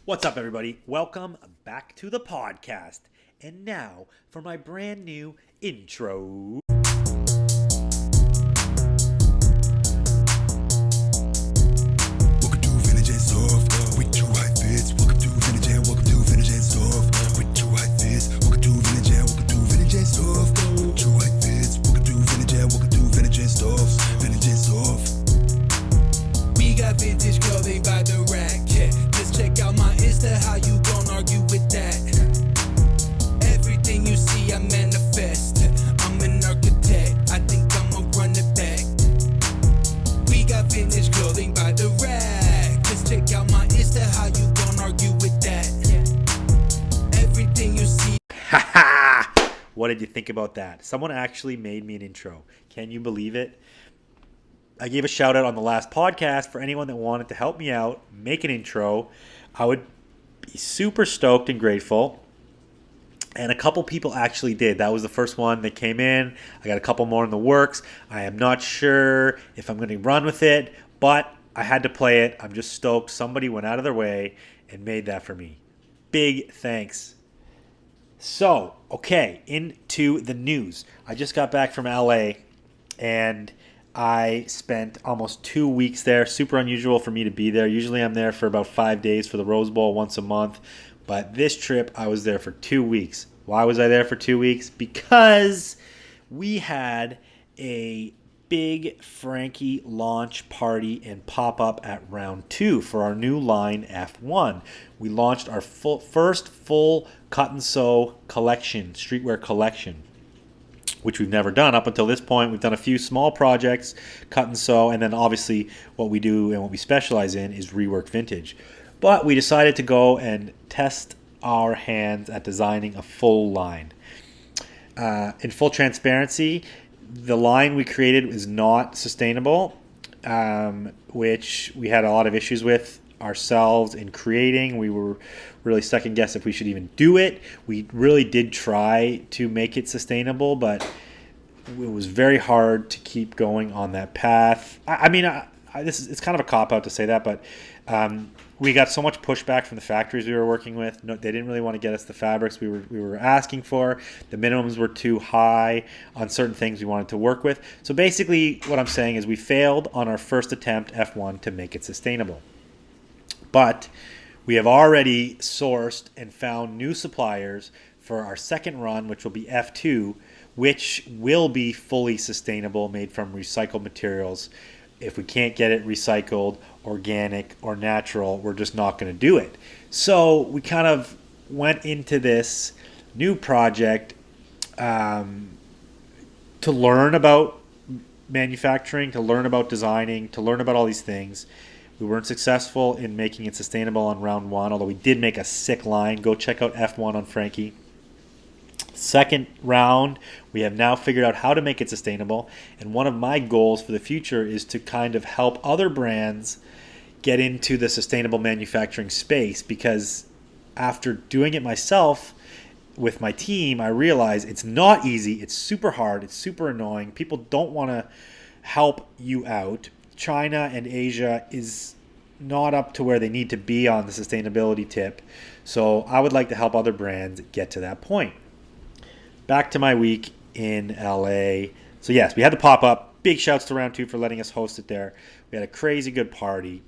What's up, everybody? Welcome back to the podcast. And now for my brand new intro. Welcome to Vintage and Soft with two high fits. Welcome to Vintage and welcome to Vintage and Soft with two high fits. Welcome to Vintage and welcome to Vintage and Soft. Two high fits. Welcome to Vintage and welcome to Vintage and Soft. Vintage and Soft. We got vintage clothing by the rack. Yeah, just check out my Insta. How you gon' argue with that? Everything you see, I manifest. I'm an architect. I think I'ma run it back. We got vintage clothing by the rack. Just check out my Insta. How you gon' argue with that? Everything you see. Haha! What did you think about that? Someone actually made me an intro. Can you believe it? I gave a shout out on the last podcast for anyone that wanted to help me out, make an intro. I would be super stoked and grateful. And a couple people actually did. That was the first one that came in. I got a couple more in the works. I am not sure if I'm going to run with it, but I had to play it. I'm just stoked. Somebody went out of their way and made that for me. Big thanks. So, okay, into the news. I just got back from LA and I spent almost 2 weeks there. Super unusual for me to be there. Usually I'm there for about 5 days for the Rose Bowl once a month. But this trip, I was there for 2 weeks. Why was I there for 2 weeks? Because we had a big Frankie launch party and pop-up at round 2 for our new line F1. We launched our first full cut and sew collection, streetwear collection, which we've never done up until this point. We've done a few small projects, cut and sew, and then obviously what we do and what we specialize in is rework vintage. But we decided to go and test our hands at designing a full line. In full transparency, the line we created is not sustainable, which we had a lot of issues with ourselves in creating. We were really second guess if we should even do it. We really did try to make it sustainable, but it was very hard to keep going on that path. It's kind of a cop-out to say that, but we got so much pushback from the factories we were working with. No, they didn't really want to get us the fabrics we were asking for. The minimums were too high on certain things we wanted to work with. So basically what I'm saying is we failed on our first attempt, F1, to make it sustainable. But we have already sourced and found new suppliers for our second run, which will be F2, which will be fully sustainable, made from recycled materials. If we can't get it recycled, organic, or natural, we're just not going to do it. So we kind of went into this new project to learn about manufacturing, to learn about designing, to learn about all these things. We weren't successful in making it sustainable on round 1, although we did make a sick line. Go check out F1 on Frankie. Second round, we have now figured out how to make it sustainable. And one of my goals for the future is to kind of help other brands get into the sustainable manufacturing space, because after doing it myself with my team, I realize it's not easy. It's super hard. It's super annoying. People don't want to help you out. China and Asia is not up to where they need to be on the sustainability tip. So I would like to help other brands get to that point. Back to my week in LA. So yes, we had the pop-up. Big shouts to Round 2 for letting us host it there. We had a crazy good party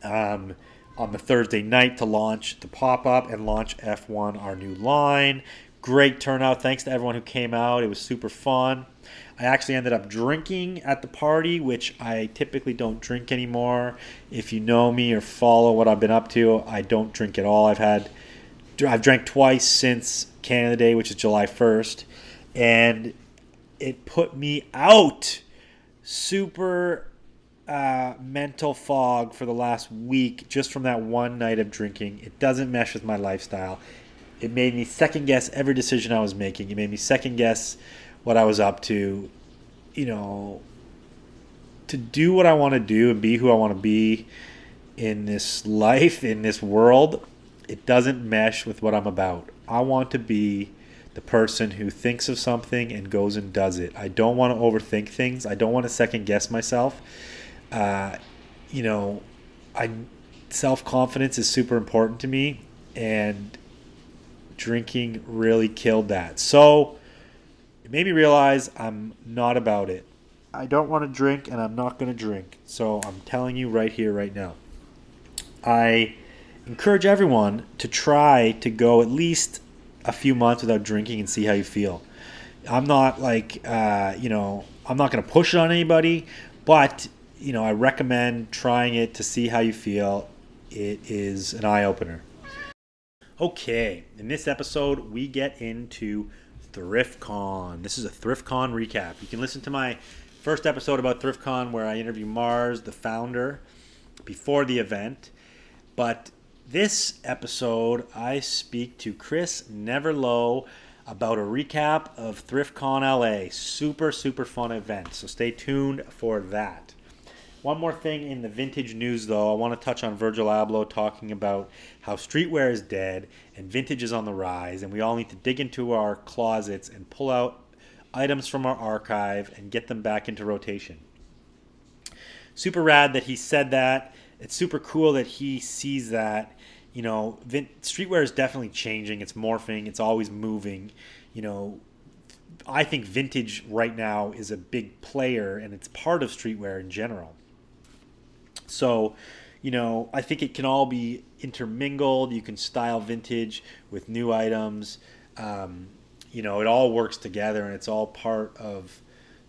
on the Thursday night to launch the pop-up and launch F1, our new line. Great turnout. Thanks to everyone who came out. It was super fun. I actually ended up drinking at the party, which I typically don't drink anymore. If you know me or follow what I've been up to, I don't drink at all. I've drank twice since Canada Day, which is July 1st, and it put me out. Super mental fog for the last week just from that one night of drinking. It doesn't mesh with my lifestyle. It made me second guess every decision I was making. It made me second guess what I was up to, to do what I want to do and be who I want to be in this life, in this world. It doesn't mesh with what I'm about. I want to be the person who thinks of something and goes and does it. I don't want to overthink things. I don't want to second guess myself. I self-confidence is super important to me, and drinking really killed that. So it made me realize I'm not about it. I don't want to drink, and I'm not going to drink. So I'm telling you right here, right now. I encourage everyone to try to go at least a few months without drinking and see how you feel. I'm not like, I'm not going to push it on anybody, but, I recommend trying it to see how you feel. It is an eye opener. Okay, in this episode, we get into Thriftcon. This is a Thriftcon recap. You can listen to my first episode about Thriftcon where I interview Mars, the founder, before the event. But this episode, I speak to Chris Neverlow about a recap of Thriftcon LA. Super, super fun event. So stay tuned for that. One more thing in the vintage news, though. I want to touch on Virgil Abloh talking about how streetwear is dead and vintage is on the rise, and we all need to dig into our closets and pull out items from our archive and get them back into rotation. Super rad that he said that. It's super cool that he sees that. Streetwear is definitely changing. It's morphing. It's always moving. I think vintage right now is a big player, and it's part of streetwear in general. So, I think it can all be intermingled. You can style vintage with new items. It all works together, and it's all part of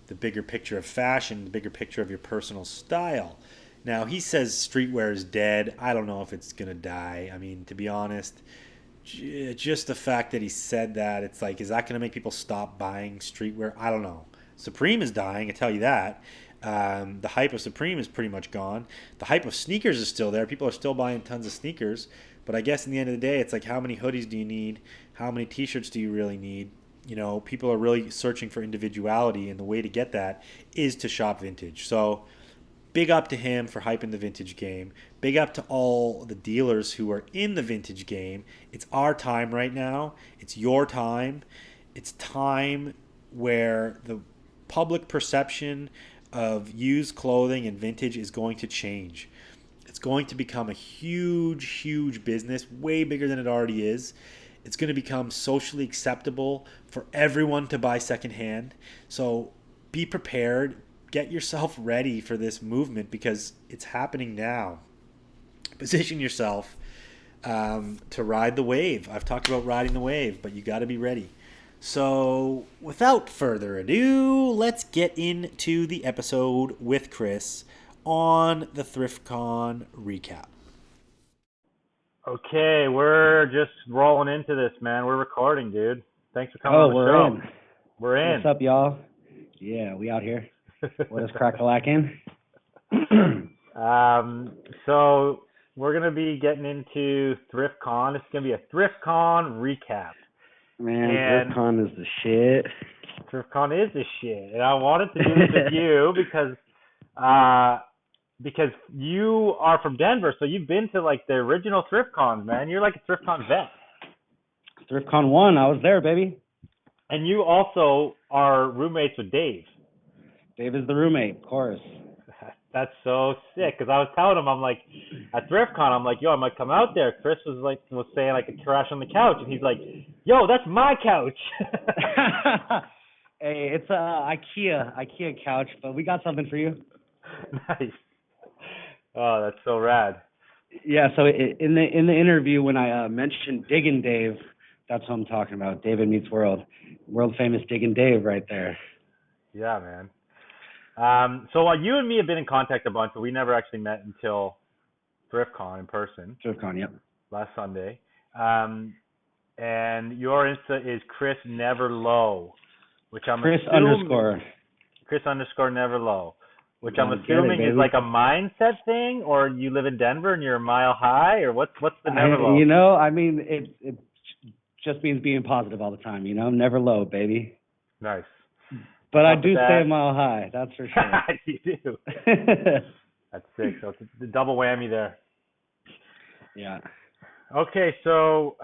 the bigger picture of fashion, the bigger picture of your personal style. Now, he says streetwear is dead. I don't know if it's going to die. I mean, to be honest, just the fact that he said that, it's like, is that going to make people stop buying streetwear? I don't know. Supreme is dying, I tell you that. The hype of Supreme is pretty much gone. The hype of sneakers is still there. People are still buying tons of sneakers. But I guess in the end of the day, it's like, how many hoodies do you need? How many t-shirts do you really need? People are really searching for individuality, and the way to get that is to shop vintage. So big up to him for hyping the vintage game. Big up to all the dealers who are in the vintage game. It's our time right now. It's your time. It's time where the public perception of used clothing and vintage is going to change. It's going to become a huge, huge business, way bigger than it already is. It's going to become socially acceptable for everyone to buy secondhand. So be prepared. Get yourself ready for this movement because it's happening now. Position yourself to ride the wave. I've talked about riding the wave, but you got to be ready. So without further ado, let's get into the episode with Chris on the Thriftcon recap. Okay, we're just rolling into this, man. We're recording, dude. Thanks for coming on the show. In. We're in. What's up, y'all? Yeah, we out here. What is crack-a-lackin'? So we're going to be getting into Thriftcon. It's going to be a Thriftcon recap. Man, Thriftcon is the shit. Thriftcon is the shit. And I wanted to do this with you because you are from Denver, so you've been to like the original Thriftcons, man. You're like a Thriftcon vet. Thriftcon 1, I was there, baby. And you also are roommates with Dave. Dave is the roommate, of course. That's so sick, because I was telling him, I'm like, at Thriftcon, I'm like, yo, I might come out there. Chris was saying I could crash on the couch, and he's like, yo, that's my couch. Hey, it's a IKEA couch, but we got something for you. Nice. Oh, that's so rad. Yeah, so in the interview when I mentioned Diggin' Dave, that's what I'm talking about. David Meets World. World famous Diggin' Dave right there. Yeah, man. So you and me have been in contact a bunch, but we never actually met until Thriftcon in person. Thriftcon, yep. Last Sunday. And your Insta is Chris Neverlow, which I'm Chris assuming, _ Neverlow, which I'm assuming is like a mindset thing, or you live in Denver and you're a mile high, or what's the Neverlow? It just means being positive all the time, never low, baby. Nice. But I do stay a mile high, that's for sure. You do. That's sick. So it's a double whammy there. Yeah. Okay, so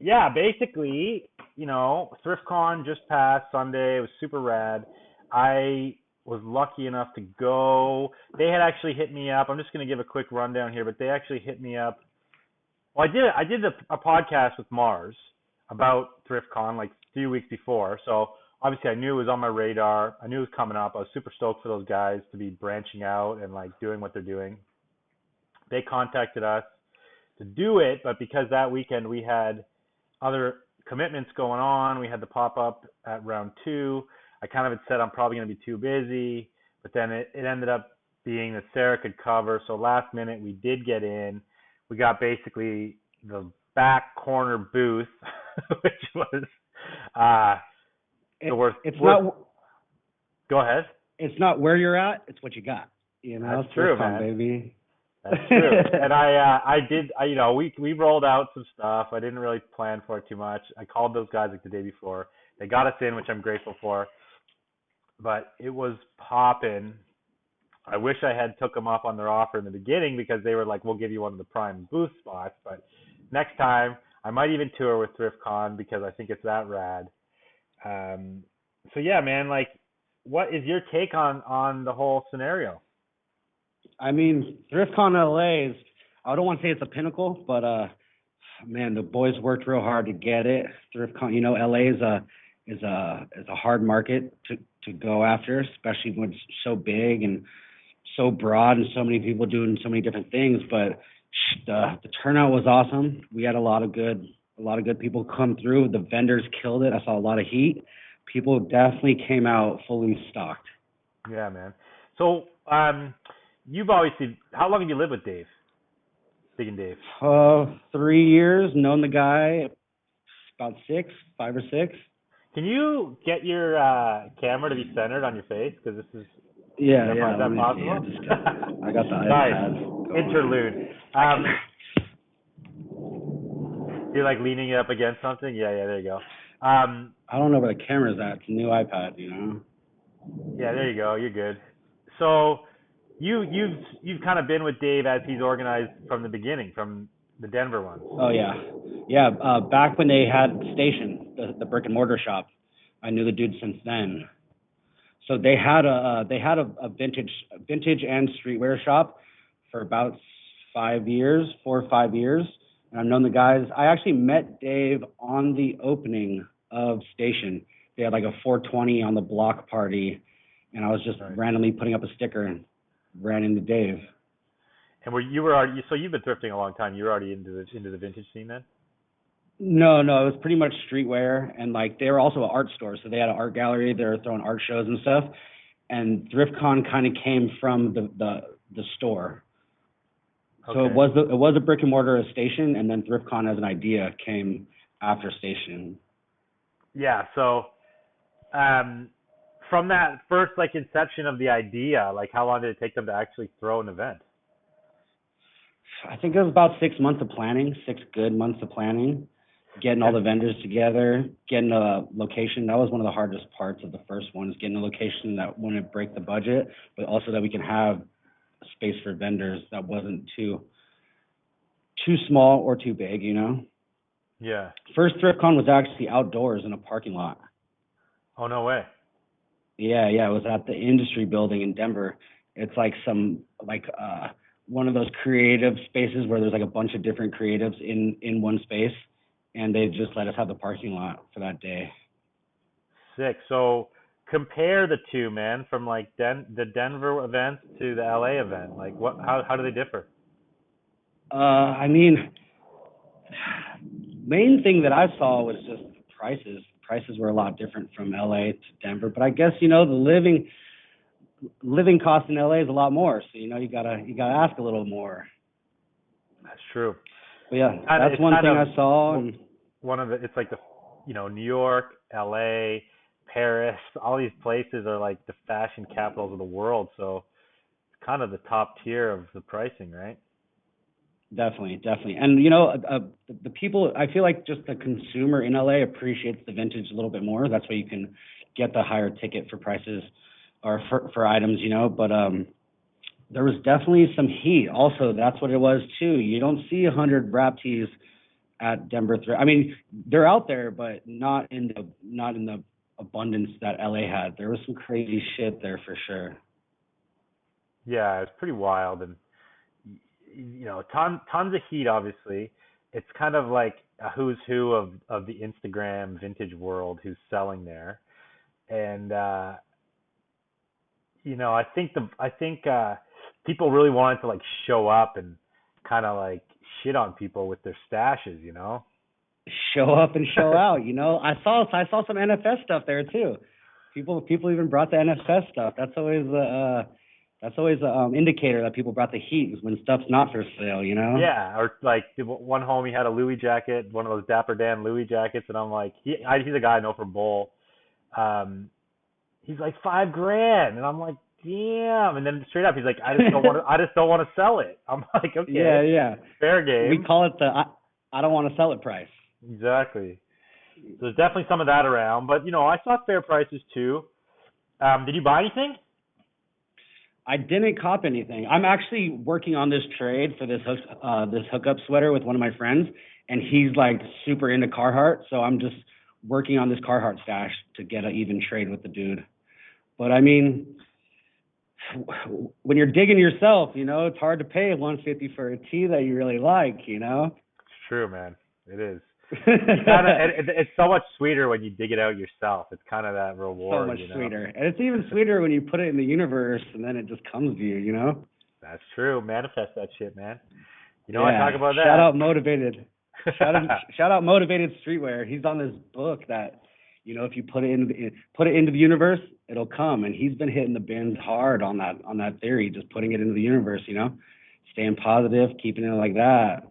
basically, Thriftcon just passed Sunday. It was super rad. I was lucky enough to go. They had actually hit me up. I'm just going to give a quick rundown here, but they actually hit me up. Well, I did a podcast with Mars about Thriftcon like a few weeks before. So obviously I knew it was on my radar. I knew it was coming up. I was super stoked for those guys to be branching out and like doing what they're doing. They contacted us to do it, but because that weekend we had other commitments going on, we had the pop up at round two. I kind of had said I'm probably going to be too busy, but then it ended up being that Sarah could cover. So last minute we did get in. We got basically the back corner booth, which was the worst. It's not. Go ahead. It's not where you're at. It's what you got. You know, that's true, man. Baby. That's true. And we rolled out some stuff. I didn't really plan for it too much. I called those guys like the day before. They got us in, which I'm grateful for. But it was popping. I wish I had took them up on their offer in the beginning because they were like, we'll give you one of the prime booth spots. But next time, I might even tour with Thriftcon because I think it's that rad. So yeah, man, like, what is your take on the whole scenario? I mean, Thriftcon LA is, I don't want to say it's a pinnacle, but man, the boys worked real hard to get it. Thriftcon, you know, LA is a hard market to go after, especially when it's so big and so broad and so many people doing so many different things. But the turnout was awesome. We had a lot of good people come through. The vendors killed it. I saw a lot of heat. People definitely came out fully stocked. Yeah, man. So you've obviously, how long have you lived with Dave? Big and Dave? 3 years. Known the guy about 5 or 6. Can you get your camera to be centered on your face? Because this is... Yeah. Is that possible? Yeah, I got the nice. iPad. Interlude. You're like leaning it up against something? Yeah, there you go. I don't know where the camera's at. It's a new iPad, you know? Yeah, there you go. You're good. So you've kind of been with Dave as he's organized from the beginning, from the Denver ones. Oh yeah. Back when they had Station, the brick and mortar shop, I knew the dude since then. So they had a vintage and streetwear shop for about 4 or 5 years, and I've known the guys. I actually met Dave on the opening of Station. They had like a 420 on the block party, and I was just randomly putting up a sticker and ran into Dave. And you were already, so you've been thrifting a long time. You were already into the vintage scene then? No, it was pretty much streetwear, and like they were also an art store, so they had an art gallery. They were throwing art shows and stuff. And Thriftcon kind of came from the store. Okay. So it was a brick and mortar Station, and then Thriftcon as an idea came after Station. Yeah. So from that first like inception of the idea, like how long did it take them to actually throw an event? I think it was about 6 months of planning, 6 good months of planning. Getting all the vendors together, getting a location. That was one of the hardest parts of the first one, is getting a location that wouldn't break the budget, but also that we can have space for vendors that wasn't too small or too big, you know? Yeah. First Thriftcon was actually outdoors in a parking lot. Oh, no way. Yeah, it was at the Industry Building in Denver. It's like one of those creative spaces where there's like a bunch of different creatives in one space. And they just let us have the parking lot for that day. Sick. So compare the two, man, from like the Denver event to the LA event. Like how do they differ? I mean, main thing that I saw was just prices. Prices were a lot different from LA to Denver, but I guess, you know, the living cost in LA is a lot more. So, you know, you gotta ask a little more. That's true. But yeah, that's one thing I saw. And it's like New York, LA, Paris, all these places are like the fashion capitals of the world. So it's kind of the top tier of the pricing, right? Definitely. And, you know, the people, I feel like just the consumer in LA appreciates the vintage a little bit more. That's why you can get the higher ticket for prices or for items, you know, but there was definitely some heat. Also, that's what it was too. You don't see 100 wrap tees at Denver Thrift. I mean, they're out there, but not in the abundance that LA had. There was some crazy shit there for sure. Yeah, it's pretty wild, and you know, tons of heat. Obviously, it's kind of like a who's who of the Instagram vintage world who's selling there, and you know, I think people really wanted to like show up and kind of like shit on people with their stashes, you know. Show up and show out. I saw some NFS stuff there too. People even brought the NFS stuff. That's always a indicator that people brought the heat is when stuff's not for sale. Yeah, or like one homie had a Louis jacket, one of those Dapper Dan Louis jackets, and I'm like, he's a guy I know from Bowl. Um, he's like $5,000, and I'm like, damn. And then straight up, he's like, I just don't want to sell it. I'm like, okay, Yeah. fair game. We call it the I don't want to sell it price. Exactly. So there's definitely some of that around, but you know, I saw fair prices too. Did you buy anything? I didn't cop anything. I'm actually working on this trade for this hookup sweater with one of my friends, and he's like super into Carhartt, so I'm just working on this Carhartt stash to get an even trade with the dude. But I mean, when you're digging yourself, it's hard to pay 150 for a tee that you really like. It's true, man. It is. It's so much sweeter when you dig it out yourself. It's kind of that reward. So much sweeter, and it's even sweeter when you put it in the universe and then it just comes to you. That's true. Manifest that shit, man. Yeah. I talk about that. Shout out Motivated. shout out Motivated Streetwear. He's on this book that, if you put it into the universe, it'll come. And he's been hitting the bins hard on that theory, just putting it into the universe. Staying positive, keeping it like that.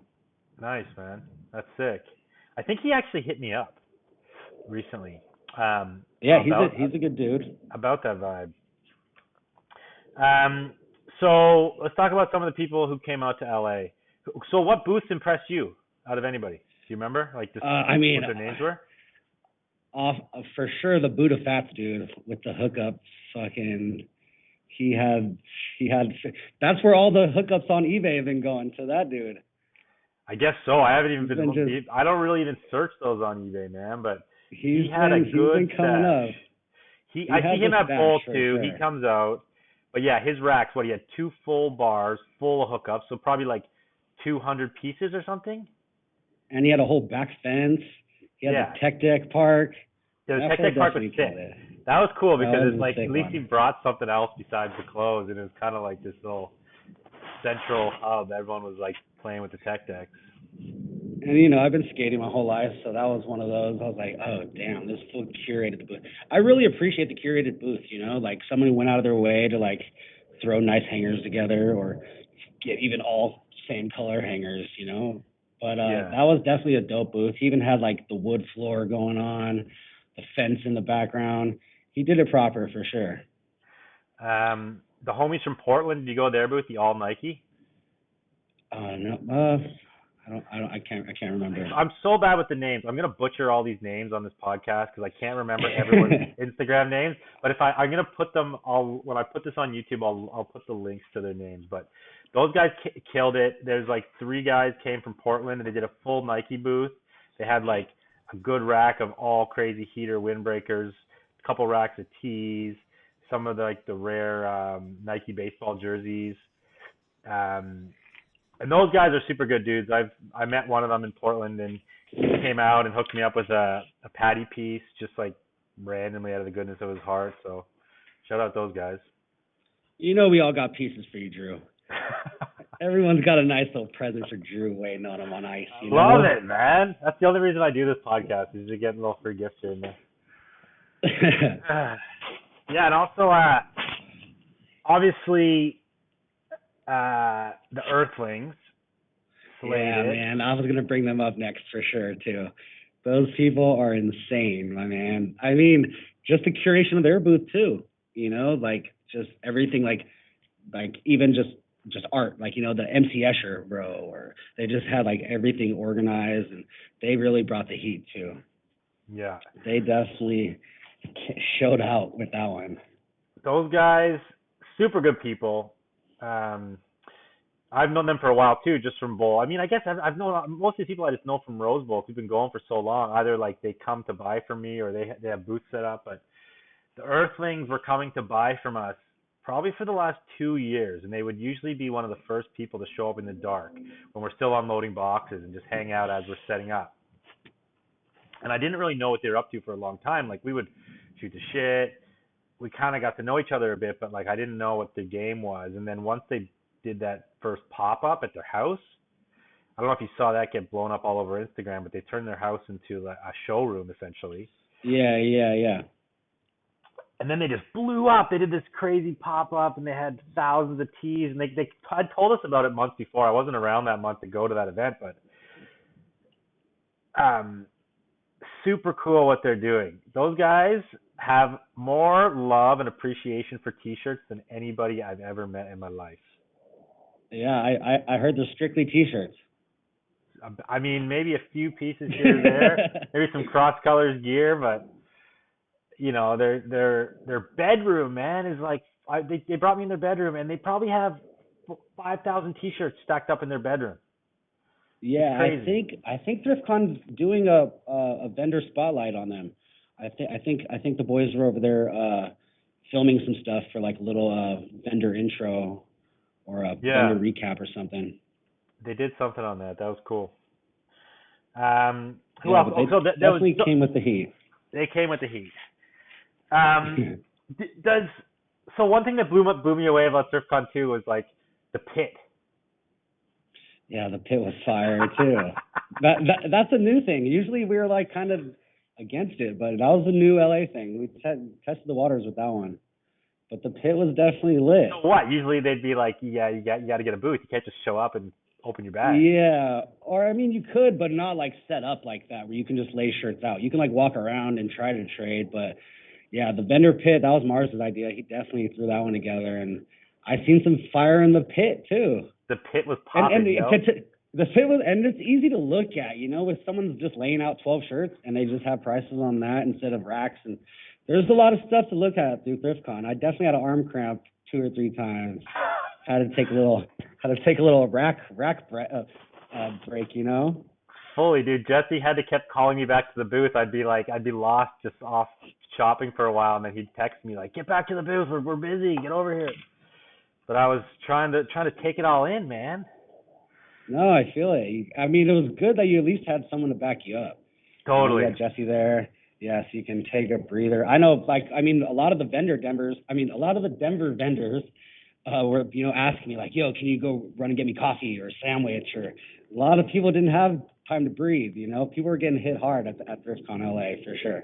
Nice, man. That's sick. I think he actually hit me up recently. Yeah, he's a good dude. About that vibe. So let's talk about some of the people who came out to LA. So what booths impressed you out of anybody? Do you remember? Like, what their names were? For sure, the Buddha Fats dude with the hookup. Fucking, he had. That's where all the hookups on eBay have been going to that dude. I guess so. I haven't even been. I don't really even search those on eBay, man. But he had a good coming up. I see him at Bowl too. Sure. He comes out, but yeah, his racks. What, he had 2 full bars full of hookups, so probably like 200 pieces or something. And he had a whole back fence. He had the Tech Deck Park. Yeah, the Tech Deck Park was sick. That was cool because it's like at least he brought something else besides the clothes, and it was kind of like this little central hub. Everyone was like playing with the Tech Decks. And I've been skating my whole life, so that was one of those. I was like, oh damn, this full curated booth. I really appreciate the curated booth. Like somebody went out of their way to like throw nice hangers together or get even all same color hangers. But that was definitely a dope booth. He even had like the wood floor going on, the fence in the background. He did it proper for sure. The homies from Portland, did you go to their booth, the all Nike? No, I can't remember. I'm so bad with the names. I'm gonna butcher all these names on this podcast because I can't remember everyone's Instagram names. But if I'm gonna put them all when I put this on YouTube, I'll put the links to their names. But those guys killed it. There's like 3 guys came from Portland and they did a full Nike booth. They had like a good rack of all crazy heater windbreakers, a couple racks of tees, some of the rare Nike baseball jerseys. And those guys are super good dudes. I met one of them in Portland, and he came out and hooked me up with a patty piece, just like randomly out of the goodness of his heart. So shout out those guys. We all got pieces for you, Drew. Everyone's got a nice little present for Drew waiting on him on ice. Love it, man. That's the only reason I do this podcast is to get a little free gifts here and there. Yeah, and also obviously the Earthlings. Yeah, man. I was going to bring them up next for sure, too. Those people are insane, my man. I mean, just the curation of their booth, too. Like, just everything, like even just art. Like, the MC Escher row, or they just had, like, everything organized, and they really brought the heat, too. Yeah. They definitely showed out with that one. Those guys, super good people. I've known them for a while too, just from bowl. I mean, I guess I've known most of these people I just know from Rose Bowl. Who've been going for so long. Either like they come to buy from me, or they have booths set up. But the Earthlings were coming to buy from us probably for the last 2 years, and they would usually be one of the first people to show up in the dark when we're still unloading boxes and just hang out as we're setting up. And I didn't really know what they were up to for a long time. Like we would shoot the shit. We kind of got to know each other a bit, but like I didn't know what the game was. And then once they did that first pop up at their house, I don't know if you saw that get blown up all over Instagram, but they turned their house into a showroom essentially. Yeah. And then they just blew up. They did this crazy pop up, and they had thousands of teas. And they had told us about it months before. I wasn't around that month to go to that event, but super cool what they're doing. Those guys have more love and appreciation for T-shirts than anybody I've ever met in my life. Yeah, I heard they're strictly T-shirts. I mean, maybe a few pieces here or there, maybe some cross colors gear, but you know, their bedroom, man, is like they brought me in their bedroom, and they probably have 5,000 T-shirts stacked up in their bedroom. Yeah, I think Thriftcon's doing a vendor spotlight on them. I think the boys were over there filming some stuff for like a little vendor intro or a vendor recap or something. They did something on that. That was cool. Who else? They definitely came with the heat. They came with the heat. So one thing that blew me away about Thriftcon too was like the pit. Yeah, the pit was fire too. That's a new thing. Usually we were like kind of against it, but that was a new LA thing. We tested the waters with that one. But the pit was definitely lit. So what? Usually they'd be like, yeah, you got to get a booth. You can't just show up and open your bag. Yeah, or I mean you could, but not like set up like that where you can just lay shirts out. You can like walk around and try to trade, but yeah, the vendor pit, that was Mars's idea. He definitely threw that one together, and I seen some fire in the pit too. The pit was popping, the pit was, and it's easy to look at, you know, if someone's just laying out 12 shirts and they just have prices on that instead of racks, and there's a lot of stuff to look at through Thriftcon. I definitely had an arm cramp 2 or 3 times. Had to take a little rack break, you know. Fully, dude. Jesse had to kept calling me back to the booth. I'd be lost just off shopping for a while, and then he'd text me like, "Get back to the booth. We're busy. Get over here." But I was trying to take it all in, man. No, I feel it. I mean, it was good that you at least had someone to back you up. Totally. You had Jesse there. Yeah, so you can take a breather. I know, a lot of the Denver vendors were, you know, asking me like, "Yo, can you go run and get me coffee or a sandwich?" Or a lot of people didn't have time to breathe. You know, people were getting hit hard at Thriftcon LA for sure.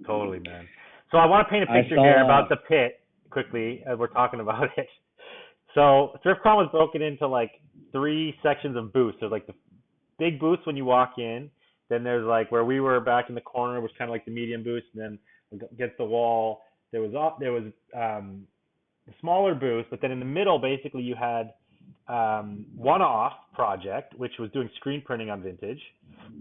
Totally, man. So I want to paint a picture here about the pit quickly as we're talking about it. So Thriftcon was broken into like 3 sections of booths. There's like the big booths when you walk in. Then there's like where we were back in the corner, was kind of like the medium booth. And then against the wall, there was the smaller booth. But then in the middle, basically, you had One-Off Project, which was doing screen printing on vintage.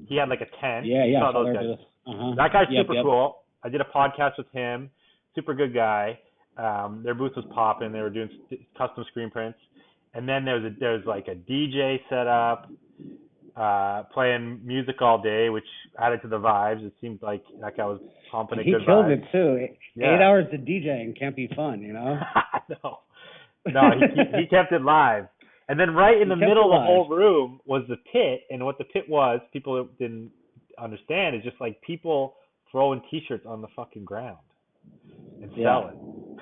He had like a tent. Yeah. Saw those guys. Uh-huh. That guy's super cool. I did a podcast with him. Super good guy. Their booth was popping. They were doing custom screen prints. And then there's like a DJ set up, playing music all day, which added to the vibes. It seemed like that guy was pumping a good vibe. He killed it too. 8 hours of DJing can't be fun, you know? No, he kept it live. And then right in the middle of the whole room was the pit. And what the pit was, people didn't understand, is just like people throwing T-shirts on the fucking ground and selling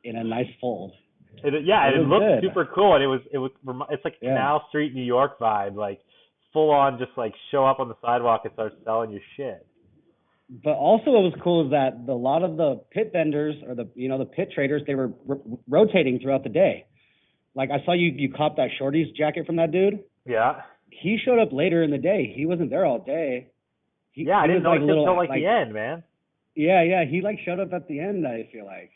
in a nice fold. It looked super cool, and it's like Canal Street, New York vibe, like full on, just like show up on the sidewalk and start selling your shit. But also, what was cool is that a lot of the pit vendors or the pit traders, they were rotating throughout the day. Like I saw you cop that Shorty's jacket from that dude. Yeah. He showed up later in the day. He wasn't there all day. I didn't notice him until the end, man. Yeah. He like showed up at the end, I feel like.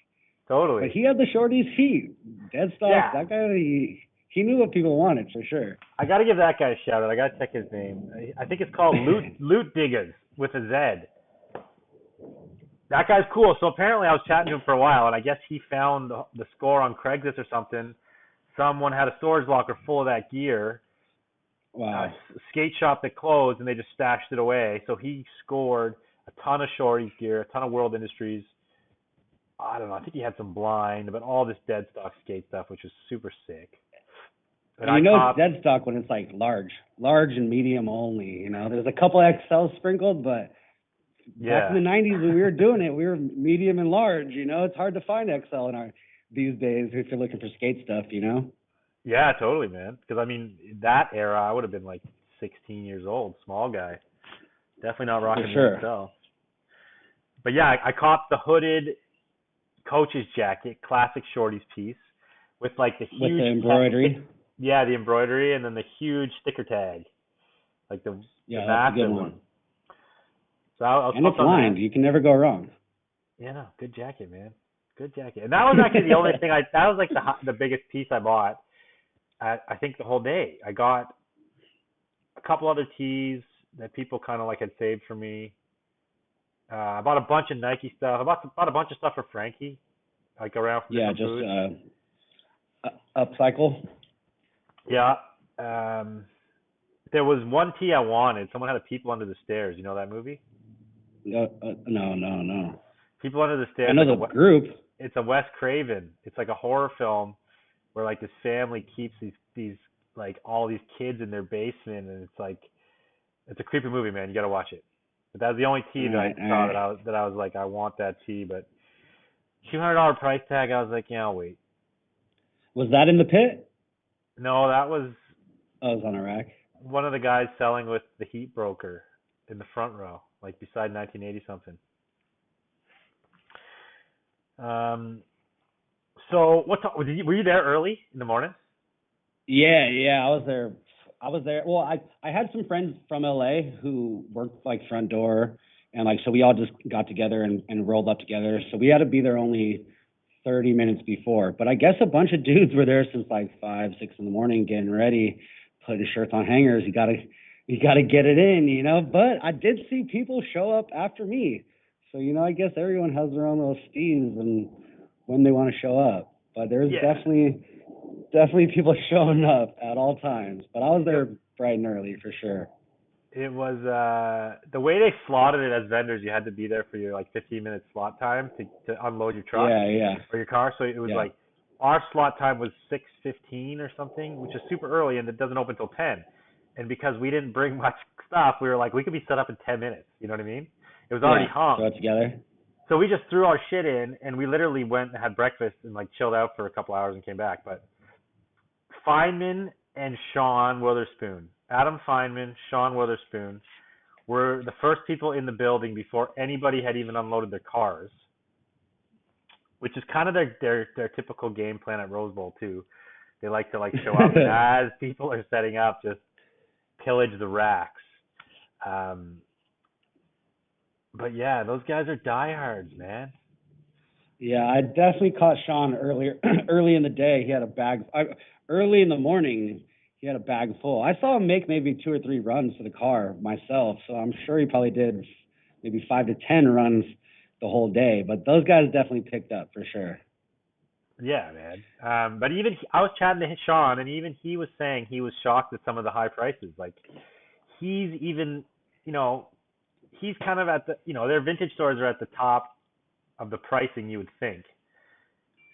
Totally. But he had the Shorty's heat. Dead stock. Yeah. That guy, he knew what people wanted for sure. I got to give that guy a shout out. I got to check his name. I think it's called Loot Diggers with a Z. That guy's cool. So apparently I was chatting to him for a while, and I guess he found the score on Craigslist or something, someone had a storage locker full of that gear. Wow. Skate shop that closed, and they just stashed it away. So he scored a ton of Shorty's gear, a ton of World Industries. I don't know. I think he had some Blind, but all this dead stock skate stuff, which was super sick. And you know it's dead stock when it's like large and medium only. You know, there's a couple XL sprinkled, but back in the '90s when we were doing it, we were medium and large. You know, it's hard to find XL these days if you're looking for skate stuff. You know. Yeah, totally, man. Because I mean, that era, I would have been like 16 years old, small guy. Definitely not rocking the XL. But yeah, I copped the hooded coach's jacket, classic Shorty's piece, with like the huge with the embroidery. The embroidery, and then the huge sticker tag, like the massive one. So and it's lined. You can never go wrong. Yeah, no, good jacket, man. Good jacket. And that was actually the only thing that was like the biggest piece I bought. I think the whole day. I got a couple other tees that people kind of like had saved for me. I bought a bunch of Nike stuff. I bought a bunch of stuff for Frankie, like around from upcycle. Yeah. There was one tee I wanted. Someone had a People Under the Stairs. You know that movie? No. People Under the Stairs. I know the group. It's a Wes Craven. It's like a horror film where like this family keeps these like all these kids in their basement, and it's a creepy movie, man. You got to watch it. But that was the only tee that I saw that I was like, I want that tee, but $200 price tag. I was like, yeah, I'll wait. Was that in the pit? No, that was. Oh, it was on a rack. One of the guys selling with the heat broker in the front row, like beside 1980 something. So were you there early in the morning? Yeah, I was there. Well, I had some friends from LA who worked like front door, and like so we all just got together and rolled up together. So we had to be there only 30 minutes before. But I guess a bunch of dudes were there since like 5, 6 in the morning getting ready, putting shirts on hangers. You gotta get it in, you know. But I did see people show up after me. So, you know, I guess everyone has their own little steves and when they want to show up. But there's definitely people showing up at all times. But I was there bright and early for sure. It was the way they slotted it as vendors. You had to be there for your like 15-minute slot time to unload your truck or your car. So it was like our slot time was 6:15 or something, which is super early, and it doesn't open until 10. And because we didn't bring much stuff, we were like, we could be set up in 10 minutes. You know what I mean? It was already hung. Throw it together. So we just threw our shit in, and we literally went and had breakfast and like chilled out for a couple hours and came back. But Feynman and Sean Witherspoon, Adam Feynman, Sean Witherspoon, were the first people in the building before anybody had even unloaded their cars, which is kind of their typical game plan at Rose Bowl too. They like to like show up as people are setting up, just pillage the racks. But yeah, those guys are diehards, man. Yeah, I definitely caught Sean early in the day. He had a bag. Early in the morning, he had a bag full. I saw him make maybe 2 or 3 runs to the car myself, so I'm sure he probably did maybe 5 to 10 runs the whole day. But those guys definitely picked up for sure. Yeah, man. But even I was chatting to Sean, and even he was saying he was shocked at some of the high prices. Like he's even, you know, he's kind of at the, you know, their vintage stores are at the top of the pricing you would think.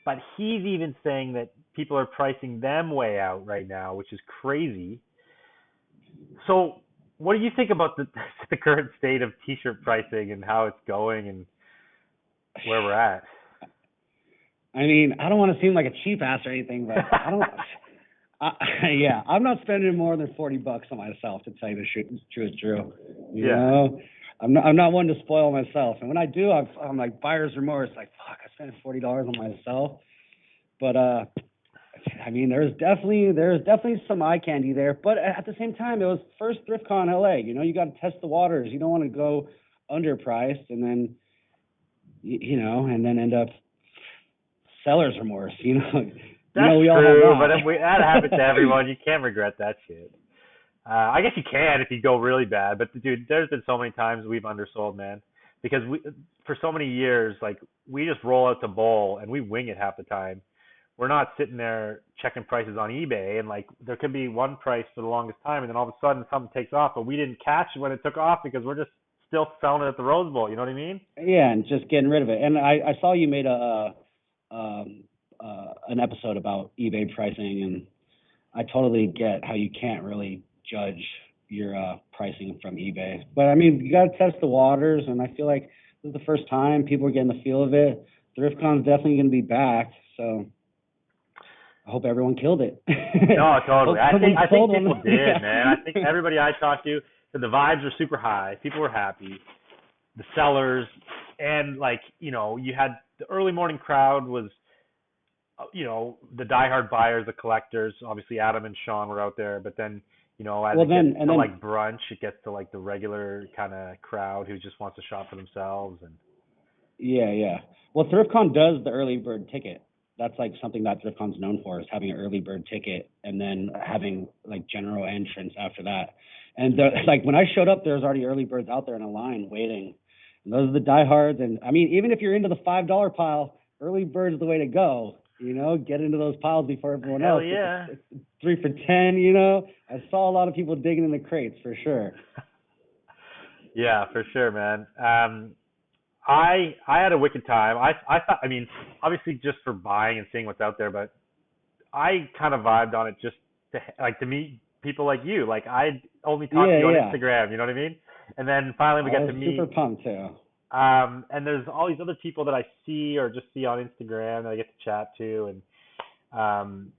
But he's even saying that people are pricing them way out right now, which is crazy. So what do you think about the current state of t-shirt pricing and how it's going and where we're at? I mean, I don't want to seem like a cheap ass or anything, but I'm not spending more than $40 on myself, to tell you the truth is true. You know? I'm not one to spoil myself, and when I do, I'm like buyer's remorse. Like, fuck, I spent $40 on myself. But I mean, there's definitely some eye candy there. But at the same time, it was first Thriftcon LA. You know, you got to test the waters. You don't want to go underpriced and then, you know, and then end up seller's remorse. You know, that's we all true, have that. But that happens to everyone. You can't regret that shit. I guess you can if you go really bad, but dude, there's been so many times we've undersold, man, because for so many years, like we just roll out the bowl and we wing it half the time. we're not sitting there checking prices on eBay, and like there could be one price for the longest time, and then all of a sudden something takes off, but we didn't catch it when it took off because we're just still selling it at the Rose Bowl. You know what I mean? Yeah, and just getting rid of it. And I saw you made um, an episode about eBay pricing, and I totally get how you can't really judge your pricing from eBay. But I mean, you got to test the waters, and I feel like this is the first time people are getting the feel of it. Thriftcon's definitely going to be back, so I hope everyone killed it. No, totally. I think people did, Yeah. man. I think everybody I talked to said the vibes were super high. People were happy. The sellers, and like, you had the early morning crowd was, the diehard buyers, the collectors. Obviously, Adam and Sean were out there, but then, as Well, it then, gets and to then, like brunch, it gets to like the regular kind of crowd who just wants to shop for themselves. And yeah. Well, Thriftcon does the early bird ticket. That's like something that Thriftcon's known for, is having an early bird ticket and then having like general entrance after that. And like when I showed up, there was already early birds out there in a line waiting. And those are the diehards. And I mean, even if you're into the $5 pile, early bird's the way to go. Get into those piles before everyone hell else. yeah. It's 3 for 10. I saw a lot of people digging in the crates for sure. Yeah, for sure, man. I had a wicked time. I thought, I mean, obviously just for buying and seeing what's out there, but I kind of vibed on it just to meet people like you. Like I only talked to you on Instagram, you know what I mean? And then finally we got to meet. Super pumped too. And there's all these other people that I see or just see on Instagram that I get to chat to, and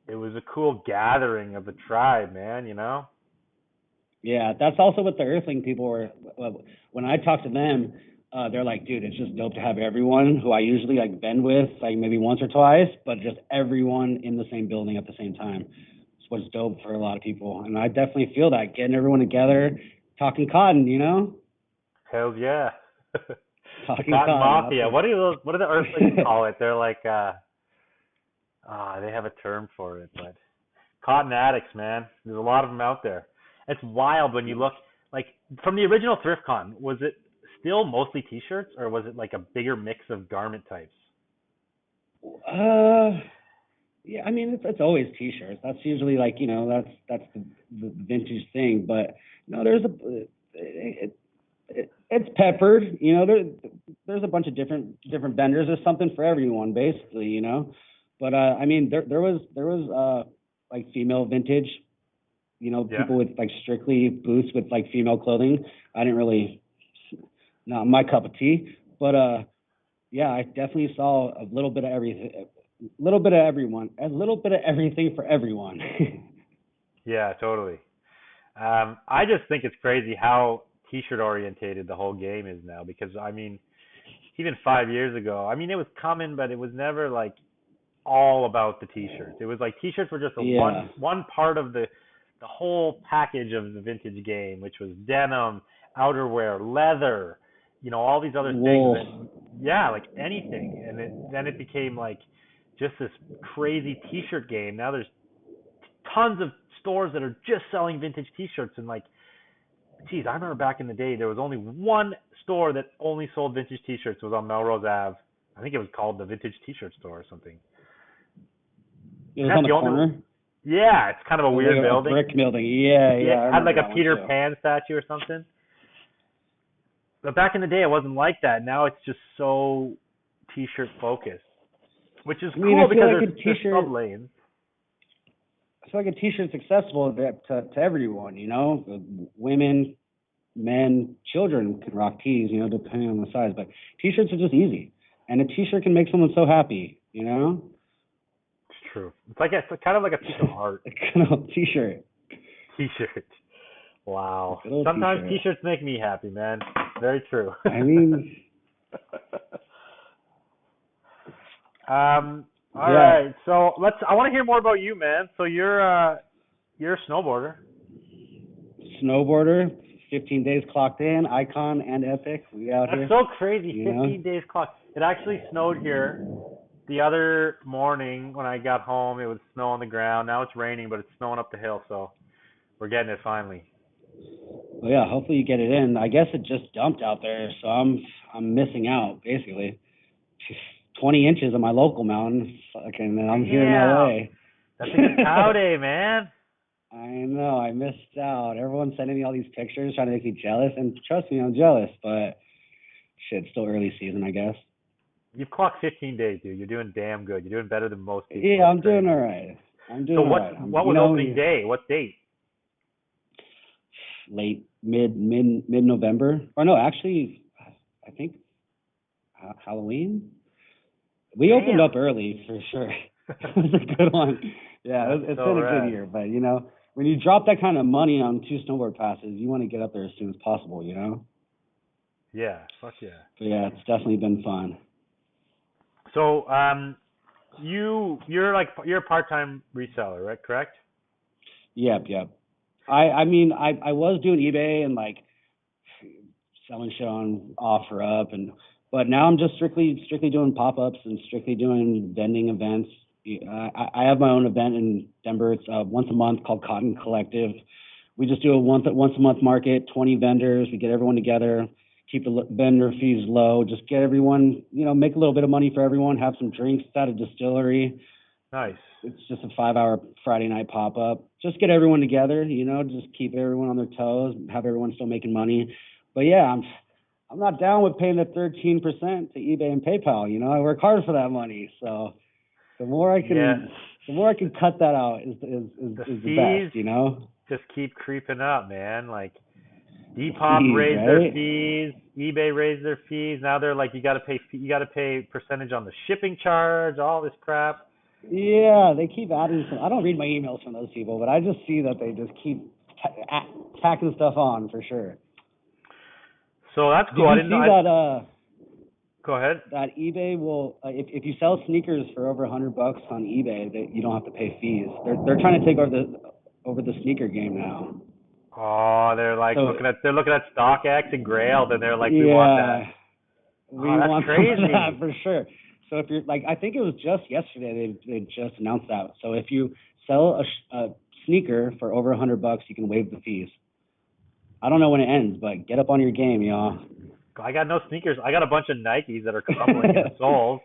it was a cool gathering of the tribe, man. Yeah, that's also what the Earthling people were. When I talk to them, they're like, dude, it's just dope to have everyone who I usually like bend with, like maybe once or twice, but just everyone in the same building at the same time. It's what's dope for a lot of people, and I definitely feel that, getting everyone together, talking cotton, Hells yeah. Talking Cotton cotton. Mafia. What do the Earthlings call it? They're like, they have a term for it, but cotton addicts, man. There's a lot of them out there. It's wild when you look, like, from the original Thriftcon, was it still mostly T-shirts, or was it like a bigger mix of garment types? Yeah, I mean, it's always T-shirts. That's usually like, that's the vintage thing. But there's it's peppered. There's a bunch of different vendors. There's something for everyone, basically. But I mean, there was like female vintage. People with like strictly booths with like female clothing. I didn't really, not my cup of tea. But yeah, I definitely saw a little bit of everything, a little bit of everyone, a little bit of everything for everyone. Yeah, totally. I just think it's crazy how T-shirt orientated the whole game is now, because I mean, even 5 years ago, I mean, it was common, but it was never like all about the T-shirts. It was like T-shirts were just one part of the whole package of the vintage game, which was denim, outerwear, leather, all these other things. And, yeah, like anything. And then it became like just this crazy T-shirt game. Now there's tons of stores that are just selling vintage T-shirts, and like, geez, I remember back in the day there was only one store that only sold vintage T-shirts. It was on Melrose Ave. I think it was called the Vintage T-shirt Store or something. It was on the corner. Yeah, it's kind of a weird building. A brick building. Yeah. It had like a Peter Pan statue or something. But back in the day, it wasn't like that. Now it's just so T-shirt focused, which is cool because there's sub-lanes. I feel like a T-shirt's accessible to everyone, women, men, children can rock tees, depending on the size. But T-shirts are just easy, and a T-shirt can make someone so happy, It's true. It's kind of like a piece of art. T-shirt. T-shirt. Wow. Sometimes T-shirts make me happy, man. Very true. I mean. All right, so I want to hear more about you, man. So you're a snowboarder. Snowboarder, 15 days clocked in, icon and epic. We out here. That's so crazy. 15 days clocked. It actually snowed here the other morning when I got home. It was snow on the ground. Now it's raining, but it's snowing up the hill, so we're getting it finally. Well, yeah, hopefully you get it in. I guess it just dumped out there, so I'm missing out, basically. 20 inches on my local mountain. Fucking, and I'm here in Damn. LA. That's a good cow day, man. I know, I missed out. Everyone's sending me all these pictures trying to make me jealous, and trust me, I'm jealous, but shit, it's still early season, I guess. You've clocked 15 days, dude. You're doing damn good. You're doing better than most people. Yeah, That's I'm doing crazy. all right. I'm doing So all what right. what was opening day? What date? Late mid November, or no, actually, I think Halloween. We opened Damn. up early for sure. It was a good one. Yeah, it's so been a rad. good year, but you know, when you drop that kind of money on 2 snowboard passes, you want to get up there as soon as possible, you know. Yeah, fuck yeah. But yeah, it's definitely been fun. So you're a part-time reseller, right? Correct? Yep. I mean, I was doing eBay and like selling shit on OfferUp, but now I'm just strictly doing pop-ups and strictly doing vending events. I have my own event in Denver. It's once a month called Cotton Collective. We just do a once a month market, 20 vendors. We get everyone together, keep the vendor fees low, just get everyone, you know, make a little bit of money for everyone, have some drinks at a distillery. Nice. It's just a 5-hour Friday night pop-up. Just get everyone together, you know, just keep everyone on their toes, have everyone still making money. But yeah, I'm not down with paying the 13% to eBay and PayPal. You know, I work hard for that money. So the more I can cut that out is the best, you know? Just keep creeping up, man. Like Depop raised right? their fees, eBay raised their fees. Now they're like you got to pay percentage on the shipping charge, all this crap. Yeah, they keep adding some. I don't read my emails from those people, but I just see that they just keep tacking stuff on for sure. So that's cool. Did you see that? Go ahead. That eBay will, if you sell sneakers for over $100 on eBay, that you don't have to pay fees. They're trying to take over the sneaker game now. Oh, they're like looking at StockX and Grail, and they're like, we yeah, want that. We that's want crazy. some of that for sure. So if you're like, I think it was just yesterday they just announced that. So if you sell a sneaker for over $100, you can waive the fees. I don't know when it ends, but get up on your game, y'all. I got no sneakers. I got a bunch of Nikes that are crumbling in the soles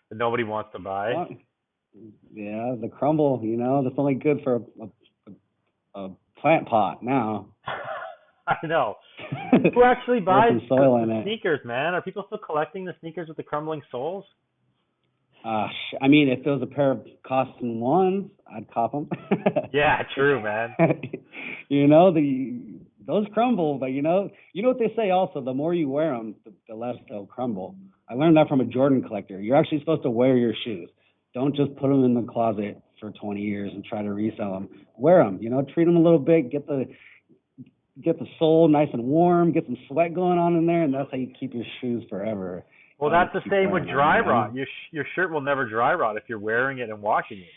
that nobody wants to buy. Yeah, the crumble, you know, that's only good for a plant pot now. I know. Who actually buys soil the sneakers, man? Are people still collecting the sneakers with the crumbling soles? I mean, if there was a pair of costing ones, I'd cop them. Yeah, true, man. You know, those crumble, but you know what they say also, the more you wear them, the less they'll crumble. I learned that from a Jordan collector. You're actually supposed to wear your shoes. Don't just put them in the closet for 20 years and try to resell them. Wear them, you know, treat them a little bit, get the sole nice and warm, get some sweat going on in there, and that's how you keep your shoes forever. Well, that's the same with dry rot. Your shirt will never dry rot if you're wearing it and washing it.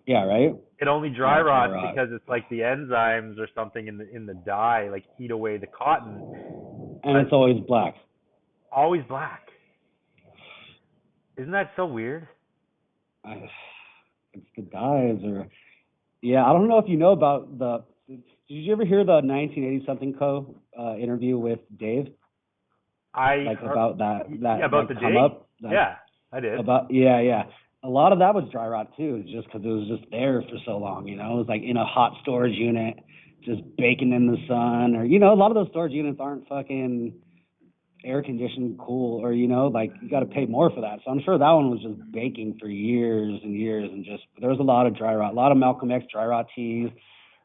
Yeah, right. It only dry rots because it's like the enzymes or something in the dye like eat away the cotton. And it's always black. Always black. Isn't that so weird? It's the dyes, or yeah, I don't know if you know about the. Did you ever hear the 1980 something Co. Interview with Dave? About that about that the come date? up. Yeah, I did. Yeah. A lot of that was dry rot too, just because it was just there for so long. You know, it was like in a hot storage unit, just baking in the sun, or you know, a lot of those storage units aren't fucking air conditioned, cool, or you know, like you got to pay more for that. So I'm sure that one was just baking for years and years, and just there was a lot of dry rot, a lot of Malcolm X dry rot tees.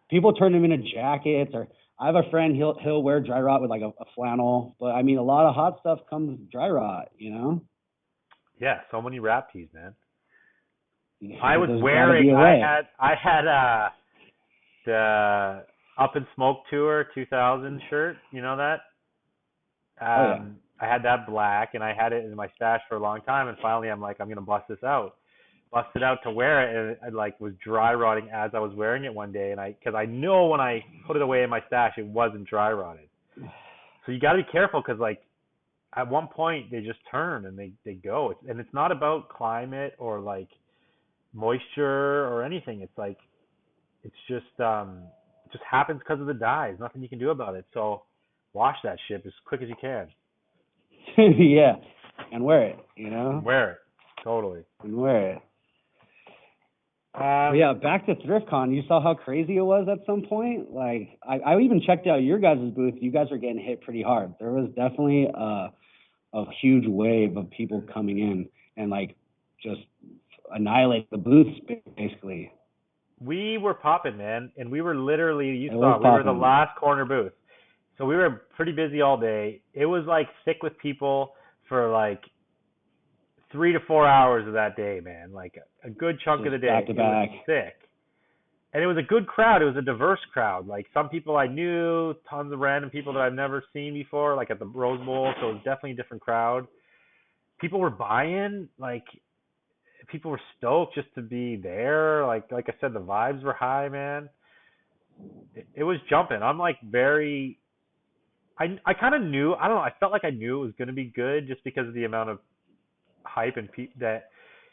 People turn them into jackets, or I have a friend, he'll wear dry rot with like a flannel, but I mean a lot of hot stuff comes dry rot, you know? Yeah, so many rap tees, man. Yeah, I was wearing I had the Up in Smoke Tour 2000 shirt, you know that? I had that black and I had it in my stash for a long time, and finally I'm like, I'm going to bust this out. Busted out to wear it, and I like was dry rotting as I was wearing it one day, and because I know when I put it away in my stash it wasn't dry rotted. So you got to be careful, because like at one point they just turn and they go. And it's not about climate or like moisture or anything. It's like it's just it just happens because of the dyes. Nothing you can do about it. So wash that shit as quick as you can. Yeah. and wear it, you know, Wear it. Totally. and wear it. But yeah, back to Thriftcon. You saw how crazy it was at some point. Like I even checked out your guys' booth. You guys were getting hit pretty hard. There was definitely a huge wave of people coming in and like just annihilate the booths basically. We were popping, man, and we were literally, we It were was the popping. last corner booth. So we were pretty busy all day. It was like thick with people for like 3 to 4 hours of that day, man. Like a good chunk of the Just day. back to It back. was sick. And it was a good crowd. It was a diverse crowd. Like some people I knew, tons of random people that I've never seen before, like at the Rose Bowl. So it was definitely a different crowd. People were buying, like people were stoked just to be there. Like I said, the vibes were high, man. It was jumping. I'm like very. I kind of knew. I don't know. I felt like I knew it was going to be good just because of the amount of hype and that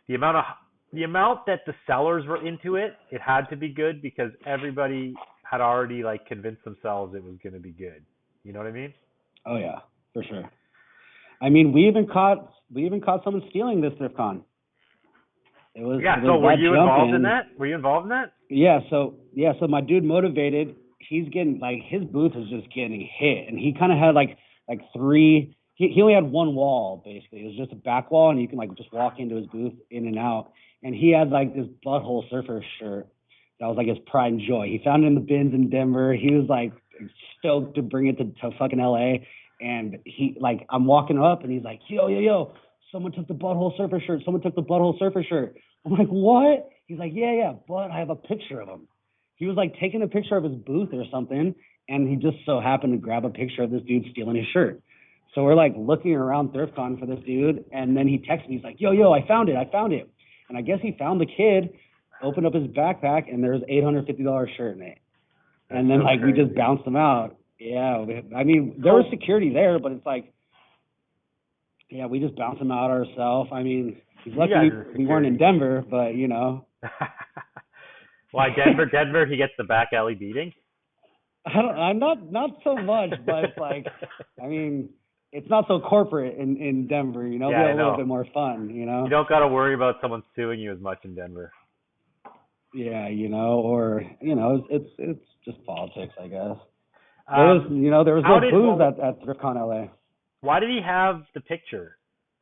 the amount that the sellers were into it. It had to be good because everybody had already like convinced themselves it was going to be good. You know what I mean? Oh yeah, for sure. I mean, we even caught someone stealing this ThriftCon. It was Yeah. it So was were that you jump involved in in. that? Were you involved in that? Yeah, so my dude Motivated, he's getting like his booth is just getting hit, and he kind of had like three. He only had one wall basically. It was just a back wall, and you can like just walk into his booth in and out. And he had like this Butthole Surfer shirt that was like his pride and joy. He found it in the bins in Denver. He was like stoked to bring it to fucking LA. And he like I'm walking up, and he's like, yo, someone took the Butthole Surfer shirt. Someone took the Butthole Surfer shirt. I'm like, what? He's like, yeah, but I have a picture of him. He was like taking a picture of his booth or something, and he just so happened to grab a picture of this dude stealing his shirt. So we're like looking around Thriftcon for this dude, and then he texts me. He's like, yo, I found it. And I guess he found the kid, opened up his backpack, and there's $850 shirt in it. And then That's so like we just crazy. bounced him out. Yeah, I mean there was security there, but it's like, yeah, we just bounced him out ourselves. I mean, he's You lucky guys are we weren't in security. Denver, but you know. Why Denver? He gets the back alley beating. I'm not so much, but it's like, I mean, it's not so corporate in Denver, you know. Yeah, We I have a little know. bit more fun, you know. You don't got to worry about someone suing you as much in Denver. Yeah, you know, or you know, it's just politics, I guess. There was How no did booze at Thriftcon LA. why did he have the picture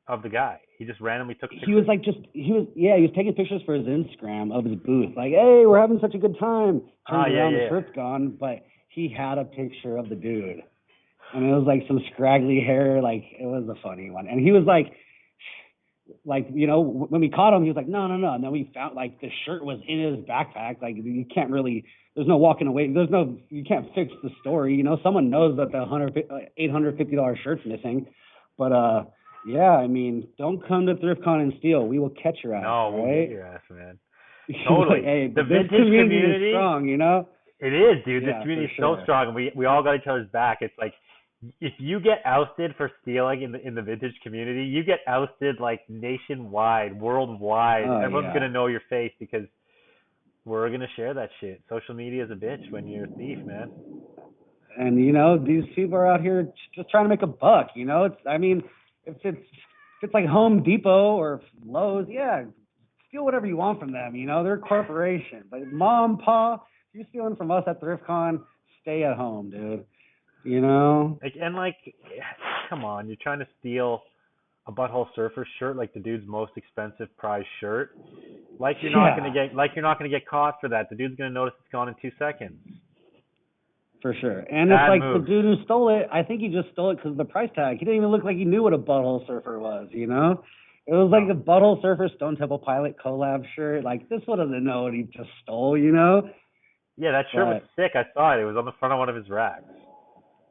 of the guy? He just randomly took a picture. He was taking pictures for his Instagram of his booth, like, hey, we're having such a good time. Turns around, the shirt's gone, but he had a picture of the dude, and it was like some scraggly hair, like it was a funny one, and he was like, you know, when we caught him, he was like, no, and then we found like the shirt was in his backpack, like you can't really, there's no walking away, you can't fix the story, you know, someone knows that the $850 shirt's missing, but yeah, I mean, don't come to Thriftcon and steal. We will catch your ass. No, we'll right? get your ass, man. Like, Totally. hey, The this vintage community is strong, you know. It is, dude. Yeah, This community is for sure. so strong, and we all got each other's back. It's like if you get ousted for stealing in the vintage community, you get ousted like nationwide, worldwide. Oh, Everyone's yeah. gonna know your face because we're gonna share that shit. Social media is a bitch when you're a thief, man. And you know, these people are out here just trying to make a buck. You know, if it's like Home Depot or Lowe's, yeah, steal whatever you want from them. You know, they're a corporation. But mom, pa, if you're stealing from us at Thriftcon, stay at home, dude. You know. Come on, you're trying to steal a Butthole Surfer shirt, like the dude's most expensive prize shirt. You're not gonna get caught for that. The dude's gonna notice it's gone in 2 seconds. For sure. And Bad it's like move. the dude who stole it, I think he just stole it because of the price tag. He didn't even look like he knew what a Butthole Surfer was, you know? It was like a Butthole Surfer Stone Temple Pilot collab shirt. Like, this one doesn't know what he just stole, you know? Yeah, that shirt was sick. I saw it. It was on the front of one of his racks.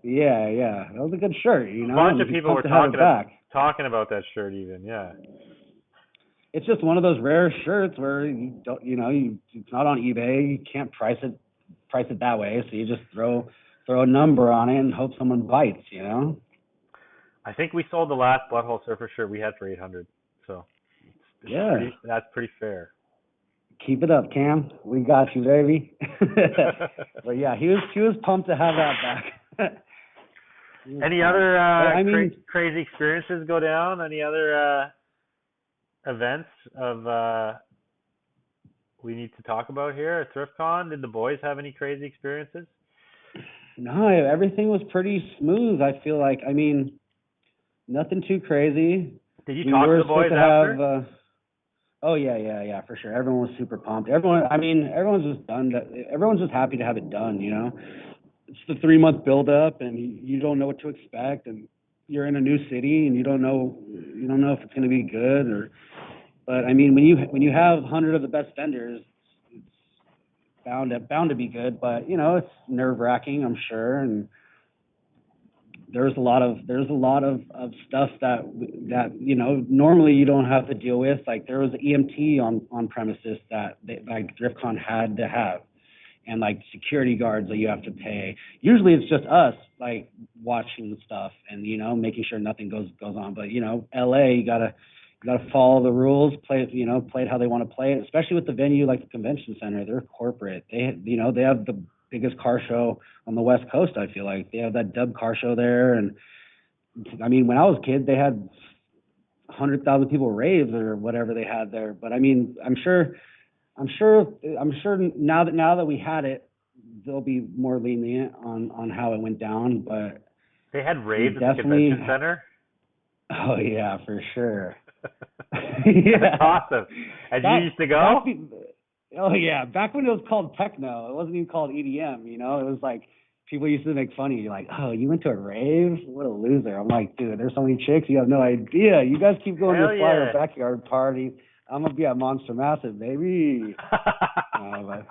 Yeah. That was a good shirt, you know? A bunch of He's people were pumped to have it back. talking about that shirt even, yeah. It's just one of those rare shirts where you don't, you know, it's not on eBay. You can't price it that way. So you just throw a number on it and hope someone bites, you know? I think we sold the last Butthole Surfer shirt we had for $800. So that's pretty fair. Keep it up, Cam. We got you, baby. But yeah, he was pumped to have that back. Any other But I mean, crazy experiences go down? Any other events of we need to talk about here at ThriftCon? Did the boys have any crazy experiences? no, everything was pretty smooth. I feel like, I mean, nothing too crazy. Did you We talk to were the boys supposed to after? have, oh yeah, for sure. Everyone was super pumped. Everyone's just done. Everyone's just happy to have it done. You know, it's the 3 month build up, and you don't know what to expect, and you're in a new city, and you don't know if it's going to be good or. But I mean, when you have 100 of the best vendors, it's bound to be good. But you know, it's nerve wracking, I'm sure, and there's a lot of stuff that you know normally you don't have to deal with. Like there was an EMT on premises that like ThriftCon had to have, and like security guards that you have to pay. Usually it's just us like watching stuff and you know making sure nothing goes on. But you know LA you gotta follow the rules, play it how they want to play it. Especially with the venue like the convention center, they're corporate. They have the biggest car show on the West Coast. I feel like they have that Dub car show there, and I mean when I was a kid they had 100,000 people raves or whatever they had there. But I mean I'm sure now that we had it, they'll be more lenient on how it went down. But They had we raves at the definitely, convention center. oh yeah, for sure. That's awesome. And That- you used to go? Oh yeah, back when it was called techno, it wasn't even called EDM. You know, it was like people used to make fun of you, like, "Oh, you went to a rave? What a loser!" I'm like, dude, there's so many chicks, you have no idea. You guys keep going Hell to flyer yeah. backyard parties. I'm gonna be at Monster Massive, baby. But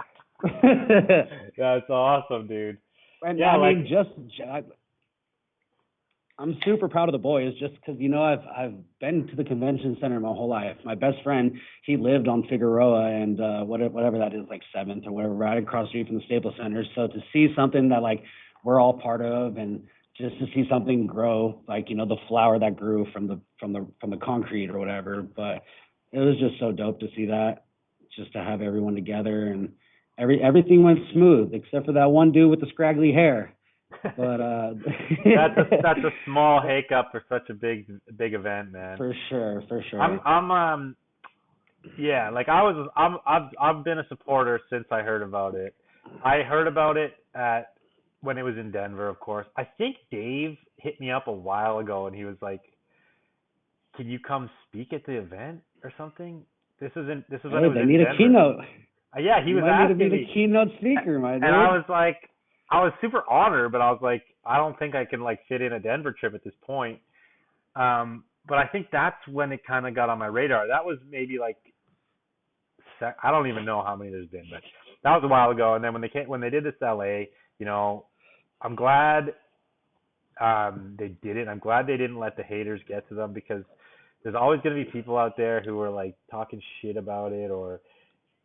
That's awesome, dude. and Yeah, I mean, I'm super proud of the boys, just because you know I've been to the convention center my whole life. My best friend, he lived on Figueroa and whatever that is, like 7th or whatever, right across the street from the Staples Center. So to see something that like we're all part of, and just to see something grow, like you know the flower that grew from the concrete or whatever. But it was just so dope to see that, just to have everyone together, and everything went smooth except for that one dude with the scraggly hair. But that's a small hiccup for such a big event, man. For sure. I'm yeah, like I've been a supporter since I heard about it. I heard about it when it was in Denver, of course. I think Dave hit me up a while ago and he was like, "Can you come speak at the event or something?" This is when it was They in need Denver. A keynote. Yeah, he You was might asking need to be me. the keynote speaker, my dude. And I was super honored, but I was like, I don't think I can like fit in a Denver trip at this point. But I think that's when it kind of got on my radar. That was maybe like, I don't even know how many there's been, but that was a while ago. And then when they did this LA, you know, I'm glad they did it. I'm glad they didn't let the haters get to them, because there's always going to be people out there who are like talking shit about it, or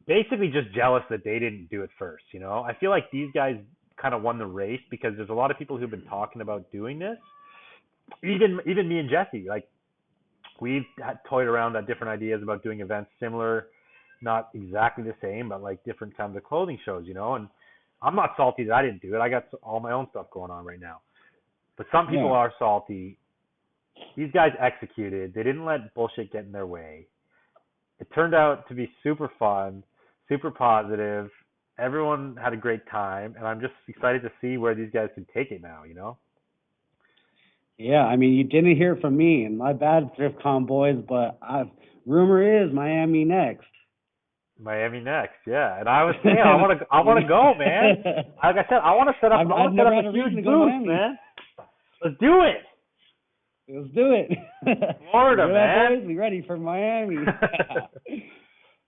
basically just jealous that they didn't do it first. You know, I feel like these guys kind of won the race, because there's a lot of people who've been talking about doing this. Even me and Jesse, like we've toyed around at different ideas about doing events similar, not exactly the same, but like different kinds of clothing shows, you know. And I'm not salty that I didn't do it. I got all my own stuff going on right now. But some people are salty. These guys executed. They didn't let bullshit get in their way. It turned out to be super fun, super positive. Everyone had a great time, and I'm just excited to see where these guys can take it now, you know? Yeah, I mean, you didn't hear from me, and my bad, ThriftCon boys, but rumor is Miami next. Miami next, yeah. And I was saying, I want to go, man. Like I said, I want to set up a huge booth, man. Let's do it. Let's do it. Florida, man. Boys, we ready for Miami.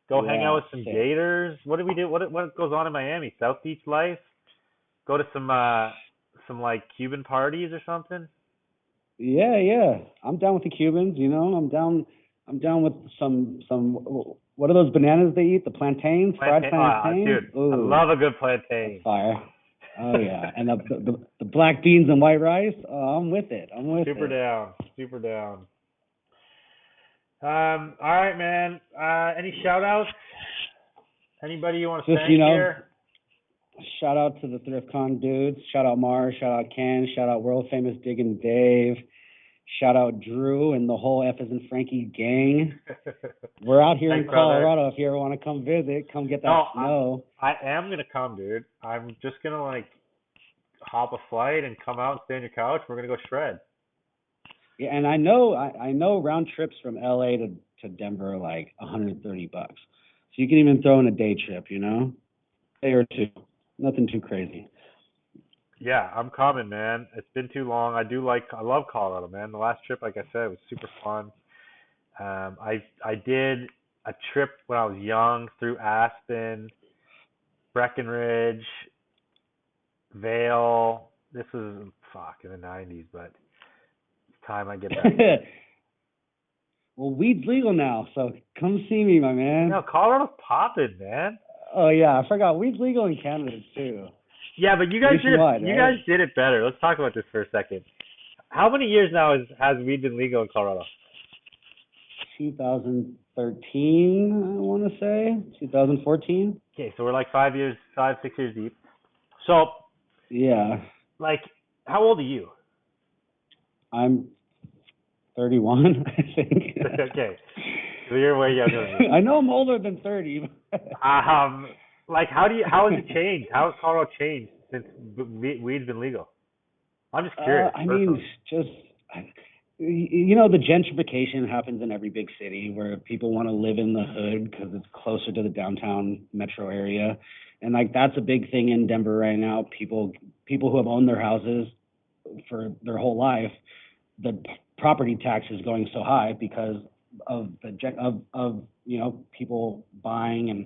Go hang out with some Gators. What do we do? What goes on in Miami? South Beach life? Go to some like Cuban parties or something? Yeah. I'm down with the Cubans, you know. I'm down with some what are those bananas they eat? The plantains? Fried plantains? Dude, I love a good plantain. That's fire. Oh yeah. And the black beans and white rice? Oh, I'm with it. Super down. All right, man. Any shout outs? Anybody you want to thank here? Shout out to the Thriftcon dudes. Shout out Mars. Shout out Ken. Shout out world famous Diggin' Dave. Shout out Drew and the whole F is in Frankie gang. We're out here Thanks, in brother. Colorado. If you ever want to come visit, come get that No, snow. I am gonna come, dude. I'm just gonna like hop a flight and come out and stay on your couch. We're gonna go shred. Yeah, and I know round trips from LA to Denver are like 130 bucks. So you can even throw in a day trip, day or two. Nothing too crazy. Yeah, I'm coming, man. It's been too long. I love Colorado, man. The last trip, like I said, was super fun. I did a trip when I was young through Aspen, Breckenridge, Vale. This was fuck in the '90s, but it's time I get back. Well, weed's legal now, so come see me, my man. No, Colorado's popping, man. Oh yeah, I forgot weed's legal in Canada too. Yeah, but you guys did Nationwide, it. You right? guys did it better. Let's talk about this for a second. How many years now has weed been legal in Colorado? 2013, I want to say 2014. Okay, so we're like 5 years, 6 years deep. So, Yeah, like, how old are you? I'm 31, I think. Okay, so you're way younger than me. I know I'm older than 30. Like, how has it changed? How has Colorado changed since weed's been legal? I'm just curious. I personally. mean, just the gentrification happens in every big city where people want to live in the hood because it's closer to the downtown metro area, and like that's a big thing in Denver right now. People who have owned their houses for their whole life, the property tax is going so high because of people buying, and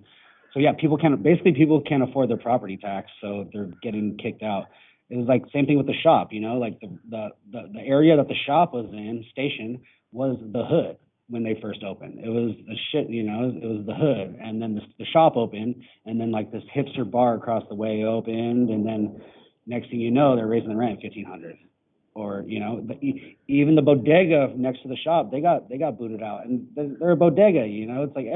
so yeah, people can't afford their property tax, so they're getting kicked out. It was like same thing with the shop, like the area that the shop was in, station, was the hood when they first opened. It was the shit, it was the hood, and then the shop opened, and then like this hipster bar across the way opened, and then next thing you know, they're raising the rent 1,500. Or even the bodega next to the shop, they got booted out, and they're a bodega. It's like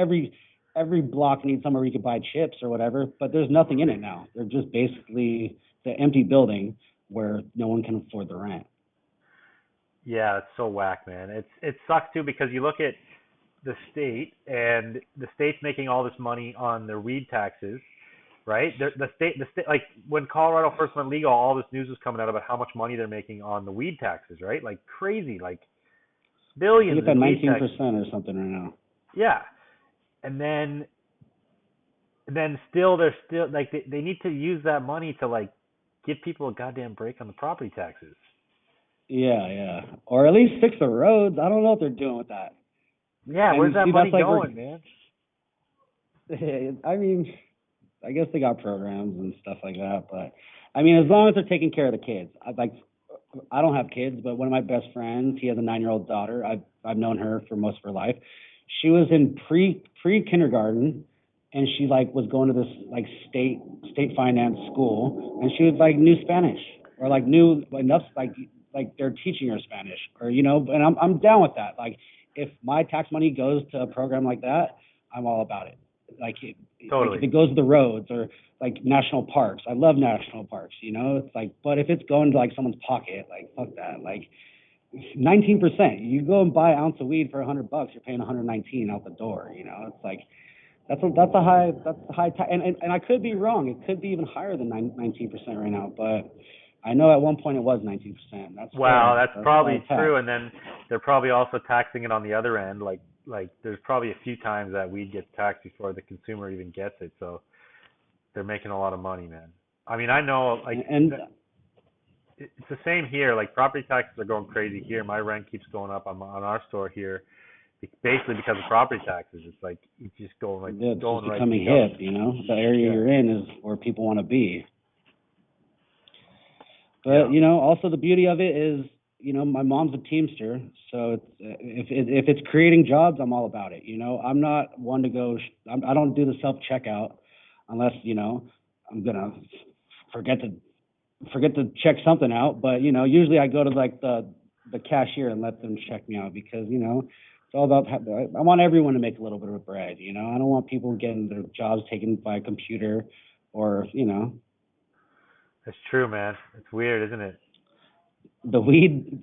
every block needs somewhere you could buy chips or whatever, but there's nothing in it now. They're just basically the empty building where no one can afford the rent. Yeah, it's so whack, man. It sucks too because you look at the state and the state's making all this money on their weed taxes, right? The state, like when Colorado first went legal, all this news was coming out about how much money they're making on the weed taxes, right? Like crazy, like You billions get that in weed taxes. 19% or something right now. Yeah, and then still they're still like they need to use that money to like give people a goddamn break on the property taxes. Yeah, yeah. Or at least fix the roads. I don't know what they're doing with that. Yeah, And where's that see, money that's like going, man? I mean, I guess they got programs and stuff like that, but I mean, as long as they're taking care of the kids. I don't have kids, but one of my best friends, he has a 9-year-old daughter. I've known her for most of her life. She was in pre kindergarten, and she like was going to this like state finance school, and she was like knew Spanish or like knew enough like they're teaching her Spanish, or and I'm down with that. Like if my tax money goes to a program like that, I'm all about it. Like Totally. if it goes to the roads or like national parks, I love national parks. It's like, but if it's going to like someone's pocket, like fuck that. Like 19%, you go and buy an ounce of weed for $100, you're paying 119 out the door. It's like that's a high and I could be wrong. It could be even higher than 19% right now, but I know at one point it was 19%. Wow, that's probably tax. true. And then they're probably also taxing it on the other end. Like there's probably a few times that weed gets taxed before the consumer even gets it. So they're making a lot of money, man. I mean, I know like And it's the same here. Like property taxes are going crazy here. My rent keeps going up on our store here, basically because of property taxes. It's like it's just going like yeah, it's going just right. becoming hip. The area Yeah. you're in is where people want to be. But Yeah. also the beauty of it is, my mom's a teamster, so if it's creating jobs, I'm all about it. I'm not one to go. I don't do the self checkout unless I'm gonna forget to check something out. But usually I go to like the cashier and let them check me out because it's all about. I want everyone to make a little bit of bread. I don't want people getting their jobs taken by a computer or It's true, man. It's weird, isn't it? The weed,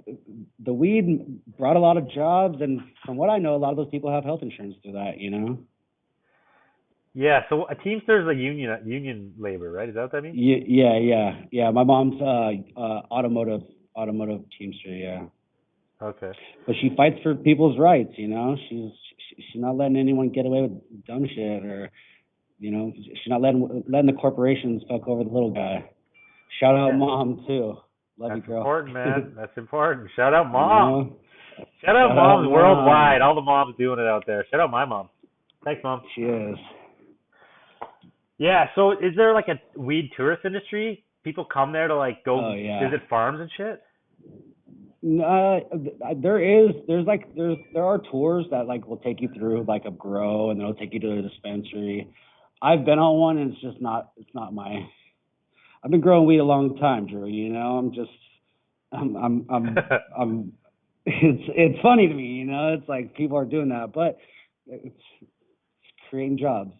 the weed brought a lot of jobs, and from what I know, a lot of those people have health insurance through that. Yeah. So a Teamster is like union labor, right? Is that what that means? Yeah. My mom's automotive teamster. Yeah, Okay. but she fights for people's rights. She's not letting anyone get away with dumb shit, or she's not letting the corporations fuck over the little guy. Shout out Yeah. mom too. Love you, That's girl. important, man. That's important. Shout out You mom. know? Shout out Shout out moms worldwide. mom. All the moms doing it out there. Shout out my mom. Thanks, mom. She is. Yeah. So is there like a weed tourist industry? People come there to like Oh go yeah. visit farms and shit. There are tours that like will take you through like a grow, and they'll take you to a dispensary. I've been on one, and it's not my. I've been growing weed a long time, Drew. I'm it's funny to me, it's like people are doing that, but it's creating jobs.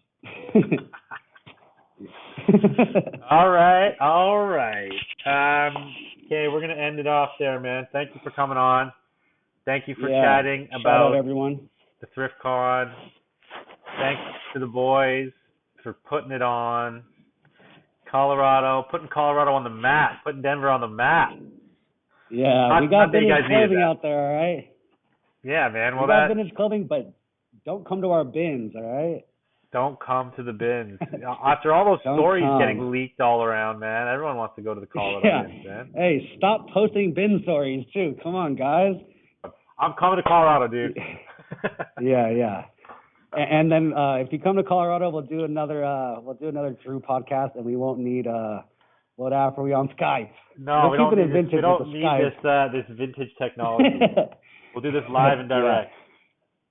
All right. Okay, we're gonna end it off there, man. Thank you for coming on. Thank you for chatting Shout about out everyone. the Thriftcon. Thanks to the boys for putting it on. Putting Colorado on the map, putting Denver on the map. Yeah, we got not that you vintage guys needed clothing that. out there, all right? Yeah, man. We Well, got vintage clothing, but don't come to our bins, all right? don't come to the bins. After all those Don't stories come. getting leaked all around, man, everyone wants to go to the Colorado Yeah. bins, man. Hey, stop posting bin stories too. Come on, guys. I'm coming to Colorado, dude. Yeah. And then if you come to Colorado, we'll do another Drew podcast, and we won't need what app are we on? Skype. No, We're we don't keeping need it this. vintage We don't with the need Skype. this vintage technology. We'll do this live and direct.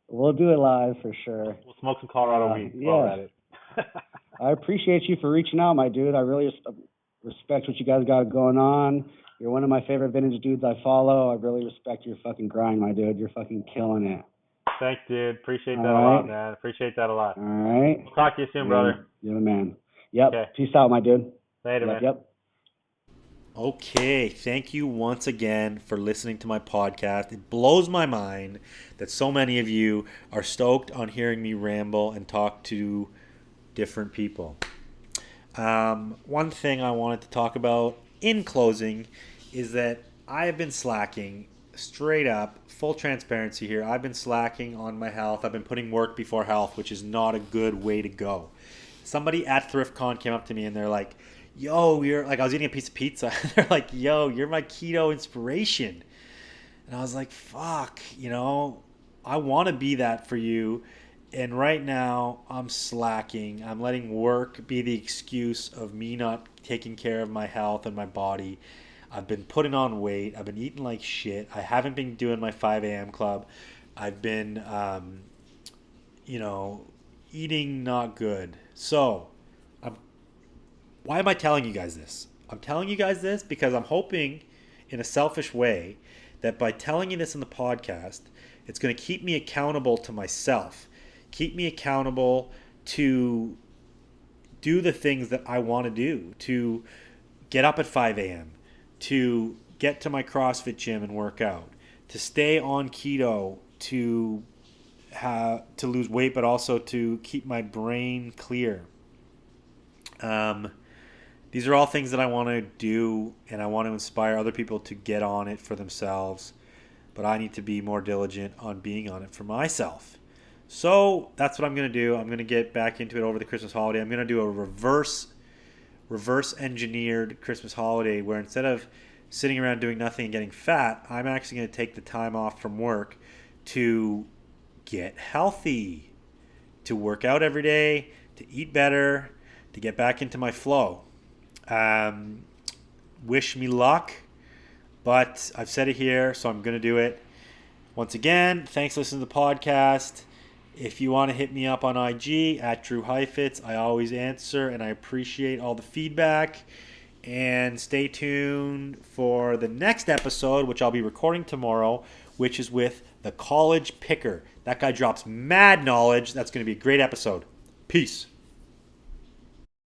We'll do it live for sure. We'll smoke some Colorado weed while we're at it. I appreciate you for reaching out, my dude. I really respect what you guys got going on. You're one of my favorite vintage dudes I follow. I really respect your fucking grind, my dude. You're fucking killing it. Thanks, dude. Appreciate that All a right. lot, man. Appreciate that a lot. All right. We'll talk to you soon, brother. You're the man. Yep. Okay. Peace out, my dude. Later, man. Yep. Okay, thank you once again for listening to my podcast. It blows my mind that so many of you are stoked on hearing me ramble and talk to different people. One thing I wanted to talk about in closing is that I have been slacking, straight up, full transparency here. I've been slacking on my health. I've been putting work before health, which is not a good way to go. Somebody at Thriftcon came up to me and they're like, yo, you're like, I was eating a piece of pizza. They're like, yo, you're my keto inspiration. And I was like, fuck, I want to be that for you. And right now I'm slacking. I'm letting work be the excuse of me not taking care of my health and my body. I've been putting on weight. I've been eating like shit. I haven't been doing my 5 a.m. club. I've been, eating not good. So, why am I telling you guys this? I'm telling you guys this because I'm hoping in a selfish way that by telling you this in the podcast, it's going to keep me accountable to myself. Keep me accountable to do the things that I want to do, to get up at 5 a.m., to get to my CrossFit gym and work out, to stay on keto, to lose weight, but also to keep my brain clear. These are all things that I want to do, and I want to inspire other people to get on it for themselves. But I need to be more diligent on being on it for myself. So that's what I'm going to do. I'm going to get back into it over the Christmas holiday. I'm going to do a reverse engineered Christmas holiday where instead of sitting around doing nothing and getting fat, I'm actually going to take the time off from work to get healthy, to work out every day, to eat better, to get back into my flow. Wish me luck, but I've said it here, so I'm going to do it. Once again, thanks for listening to the podcast. If you want to hit me up on IG at Drew Heifetz, I always answer and I appreciate all the feedback. And stay tuned for the next episode, which I'll be recording tomorrow, which is with the college picker. That guy drops mad knowledge. That's going to be a great episode. Peace.